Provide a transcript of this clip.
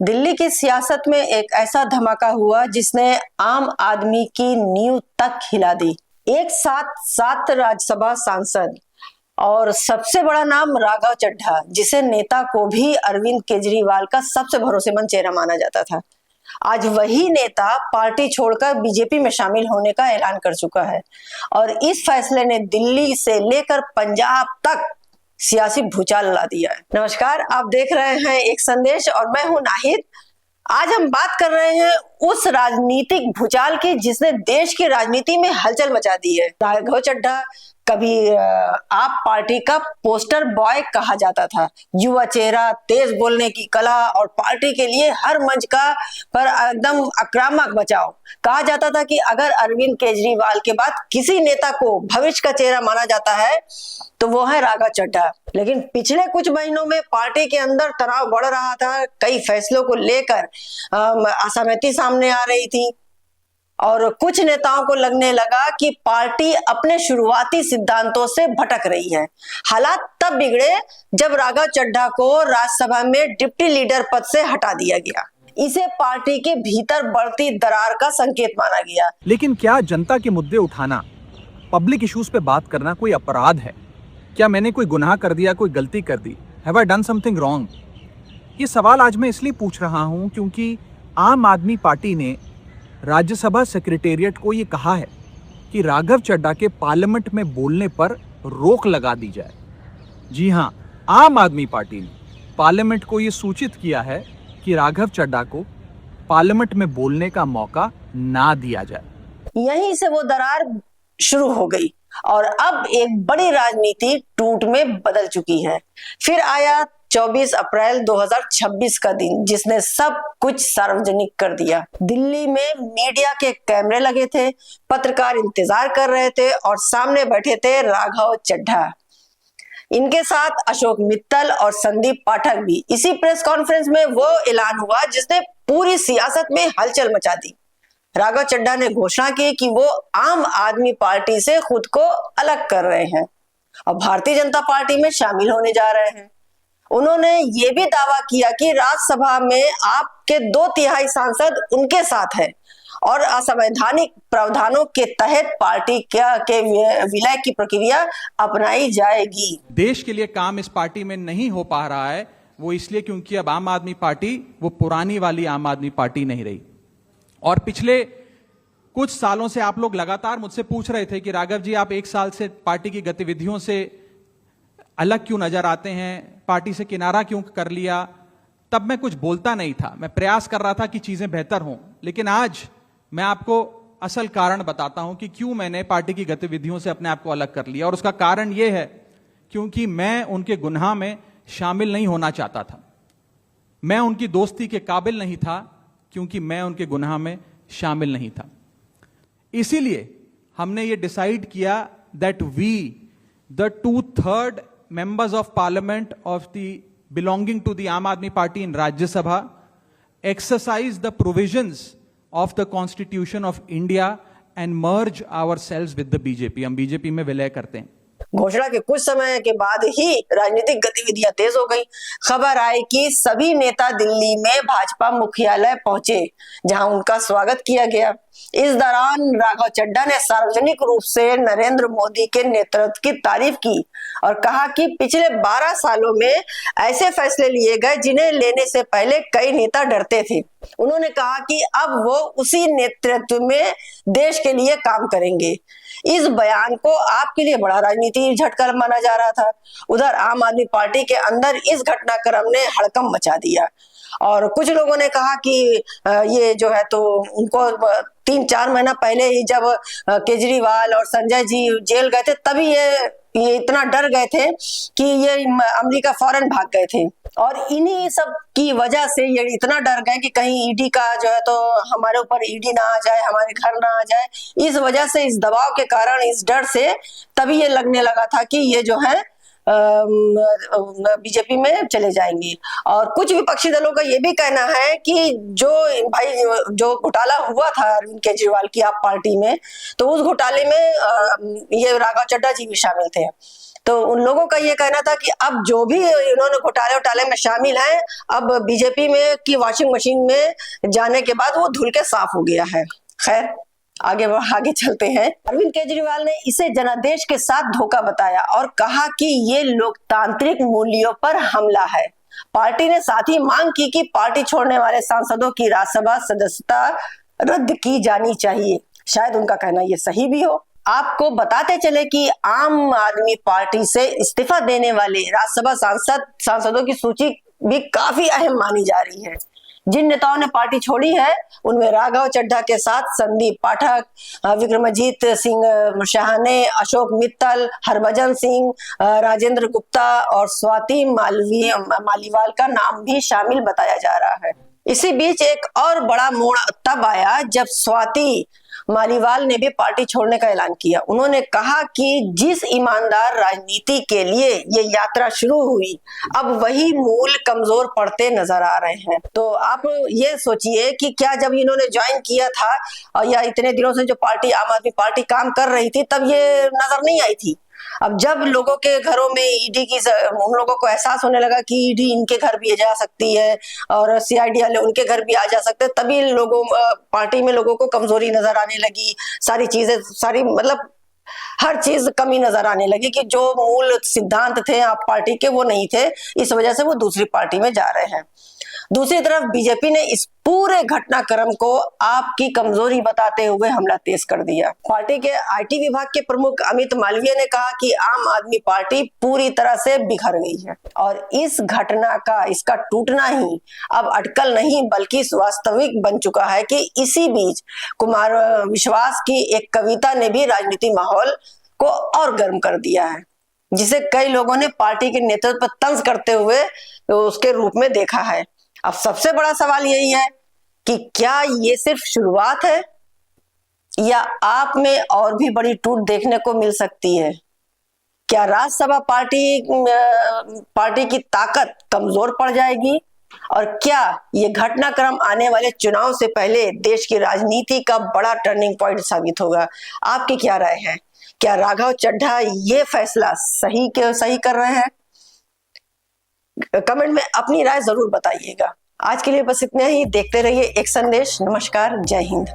दिल्ली की सियासत में एक ऐसा धमाका हुआ जिसने आम आदमी की नींव तक हिला दी। एक साथ 7 राज्यसभा सांसद और सबसे बड़ा नाम राघव चड्ढा, जिसे नेता को भी अरविंद केजरीवाल का सबसे भरोसेमंद चेहरा माना जाता था। आज वही नेता पार्टी छोड़कर बीजेपी में शामिल होने का ऐलान कर चुका है और इस फैसले ने दिल्ली से लेकर पंजाब तक सियासी भूचाल ला दिया है। नमस्कार, आप देख रहे हैं एक संदेश और मैं हूं नाहिद। आज हम बात कर रहे हैं उस राजनीतिक भूचाल की जिसने देश की राजनीति में हलचल मचा दी है। राघव चड्ढा कभी आप पार्टी का पोस्टर बॉय कहा जाता था। युवा चेहरा, तेज बोलने की कला और पार्टी के लिए हर मंच का पर एकदम आक्रामक बचाव। कहा जाता था कि अगर अरविंद केजरीवाल के बाद किसी नेता को भविष्य का चेहरा माना जाता है तो वो है राघव चड्ढा। लेकिन पिछले कुछ महीनों में पार्टी के अंदर तनाव बढ़ रहा था। कई फैसलों को लेकर असहमति सामने आ रही थी और कुछ नेताओं को लगने लगा कि पार्टी अपने शुरुआती सिद्धांतों से भटक रही है। हालात तब बिगड़े जब राघव चड्ढा को राज्यसभा में डिप्टी लीडर पद से हटा दिया गया। इसे पार्टी के भीतर बढ़ती दरार का संकेत माना गया। लेकिन क्या जनता के मुद्दे उठाना, पब्लिक इश्यूज पे बात करना कोई अपराध है? क्या मैंने कोई गुनाह कर दिया, कोई गलती कर दी? Have I done something wrong? ये सवाल आज मैं इसलिए पूछ रहा हूं क्योंकि आम आदमी पार्टी ने राज्यसभा सेक्रेटेरिएट को ये कहा है कि राघव चड्ढा के पार्लियामेंट में बोलने पर रोक लगा दी जाए। जी हां, आम आदमी पार्टी ने पार्लियामेंट को ये सूचित किया है कि राघव चड्ढा को पार्लियामेंट में बोलने का मौका ना दिया जाए। यहीं से वो दरार शुरू हो गई और अब एक बड़ी राजनीति टूट में बदल चुकी है। फिर आया 24 अप्रैल 2026 का दिन, जिसने सब कुछ सार्वजनिक कर दिया। दिल्ली में मीडिया के कैमरे लगे थे, पत्रकार इंतजार कर रहे थे और सामने बैठे थे राघव चड्ढा। इनके साथ अशोक मित्तल और संदीप पाठक भी। इसी प्रेस कॉन्फ्रेंस में वो ऐलान हुआ जिसने पूरी सियासत में हलचल मचा दी। राघव चड्ढा ने घोषणा की कि वो आम आदमी पार्टी से खुद को अलग कर रहे हैं और भारतीय जनता पार्टी में शामिल होने जा रहे हैं। उन्होंने ये भी दावा किया कि राज्यसभा में आपके 2/3 सांसद उनके साथ हैं और असंवैधानिक प्रावधानों के तहत पार्टी के विलय की प्रक्रिया अपनाई जाएगी। देश के लिए काम इस पार्टी में नहीं हो पा रहा है, वो इसलिए क्योंकि अब आम आदमी पार्टी वो पुरानी वाली आम आदमी पार्टी नहीं रही। और पिछले कुछ सालों से आप लोग लगातार मुझसे पूछ रहे थे कि राघव जी, आप 1 साल से पार्टी की गतिविधियों से अलग क्यों नजर आते हैं, पार्टी से किनारा क्यों कर लिया? तब मैं कुछ बोलता नहीं था, मैं प्रयास कर रहा था कि चीजें बेहतर हों। लेकिन आज मैं आपको असल कारण बताता हूं कि क्यों मैंने पार्टी की गतिविधियों से अपने आप को अलग कर लिया। और उसका कारण यह है क्योंकि मैं उनके गुनाह में शामिल नहीं होना चाहता था। मैं उनकी दोस्ती के काबिल नहीं था क्योंकि मैं उनके गुनाह में शामिल नहीं था। इसीलिए हमने ये डिसाइड किया that we, the 2/3 members of parliament of the belonging to the Aam Aadmi Party in Rajya Sabha, exercise the provisions of the Constitution of India and merge ourselves with the BJP. हम BJP में विलय करते हैं। घोषणा के कुछ समय के बाद ही राजनीतिक गतिविधियां तेज हो गई। खबर आई कि सभी नेता दिल्ली में भाजपा मुख्यालय पहुंचे, जहां उनका स्वागत किया गया। इस दौरान राघव चड्ढा ने सार्वजनिक रूप से नरेंद्र मोदी के नेतृत्व की तारीफ की और कहा कि पिछले 12 सालों में ऐसे फैसले लिए गए जिन्हें लेने से पहले कई नेता डरते थे। उन्होंने कहा कि अब वो उसी नेतृत्व में देश के लिए काम करेंगे। इस बयान को आपके लिए बड़ा राजनीति झटका माना जा रहा था। उधर आम आदमी पार्टी के अंदर इस घटनाक्रम ने हड़कंप मचा दिया और कुछ लोगों ने कहा कि ये जो है तो उनको 3-4 महीना पहले ही जब केजरीवाल और संजय जी जेल गए थे तभी ये इतना डर गए थे कि ये अमेरिका फौरन भाग गए थे और इन्हीं सब की वजह से ये इतना डर गए कि कहीं ईडी का जो है तो हमारे ऊपर ईडी ना आ जाए, हमारे घर ना आ जाए। इस वजह से, इस दबाव के कारण, इस डर से तभी ये लगने लगा था कि ये जो है बीजेपी में चले जाएंगे। और कुछ विपक्षी दलों का ये भी कहना है कि जो घोटाला हुआ था अरविंद केजरीवाल की आप पार्टी में, तो उस घोटाले में ये राघव चड्ढा जी भी शामिल थे। तो उन लोगों का ये कहना था कि अब जो भी इन्होंने घोटाले में शामिल हैं, अब बीजेपी में की वॉशिंग मशीन में जाने के बाद वो धुल के साफ हो गया है। खैर आगे चलते हैं। अरविंद केजरीवाल ने इसे जनादेश के साथ धोखा बताया और कहा कि ये लोकतांत्रिक मूल्यों पर हमला है। पार्टी ने साथ ही मांग की कि पार्टी छोड़ने वाले सांसदों की राज्यसभा सदस्यता रद्द की जानी चाहिए। शायद उनका कहना ये सही भी हो। आपको बताते चले कि आम आदमी पार्टी से इस्तीफा देने वाले राज्यसभा सांसदों की सूची भी काफी अहम मानी जा रही है। जिन नेताओं ने पार्टी छोड़ी है उनमें राघव चड्ढा के साथ संदीप पाठक, विक्रमजीत सिंह शाहने, अशोक मित्तल, हरभजन सिंह, राजेंद्र गुप्ता और स्वाति मालीवाल का नाम भी शामिल बताया जा रहा है। इसी बीच एक और बड़ा मोड़ तब आया जब स्वाति मालीवाल ने भी पार्टी छोड़ने का ऐलान किया। उन्होंने कहा कि जिस ईमानदार राजनीति के लिए ये यात्रा शुरू हुई, अब वही मूल कमजोर पड़ते नजर आ रहे हैं। तो आप ये सोचिए कि क्या जब इन्होंने ज्वाइन किया था या इतने दिनों से जो पार्टी आम आदमी पार्टी काम कर रही थी, तब ये नजर नहीं आई थी। अब जब लोगों के घरों में ईडी की, उन लोगों को एहसास होने लगा कि ईडी इनके घर भी जा सकती है और सीआईडी वाले उनके घर भी आ जा सकते हैं, तभी लोगों पार्टी में लोगों को कमजोरी नजर आने लगी। सारी चीजें मतलब हर चीज कमी नजर आने लगी कि जो मूल सिद्धांत थे आप पार्टी के वो नहीं थे। इस वजह से वो दूसरी पार्टी में जा रहे हैं। दूसरी तरफ बीजेपी ने इस पूरे घटनाक्रम को आपकी कमजोरी बताते हुए हमला तेज कर दिया। पार्टी के आईटी विभाग के प्रमुख अमित मालवीय ने कहा कि आम आदमी पार्टी पूरी तरह से बिखर गई है और इस घटना का, इसका टूटना ही अब अटकल नहीं बल्कि वास्तविक बन चुका है कि इसी बीच कुमार विश्वास की एक कविता ने भी राजनीति माहौल को और गर्म कर दिया है, जिसे कई लोगों ने पार्टी के नेतृत्व पर तंज करते हुए उसके रूप में देखा है। अब सबसे बड़ा सवाल यही है कि क्या ये सिर्फ शुरुआत है या आप में और भी बड़ी टूट देखने को मिल सकती है? क्या राज्यसभा पार्टी की ताकत कमजोर पड़ जाएगी और क्या ये घटनाक्रम आने वाले चुनाव से पहले देश की राजनीति का बड़ा टर्निंग पॉइंट साबित होगा? आपकी क्या राय है? क्या राघव चड्ढा ये फैसला सही कर रहे हैं? कमेंट में अपनी राय जरूर बताइएगा। आज के लिए बस इतना ही। देखते रहिए एक संदेश। नमस्कार, जय हिंद।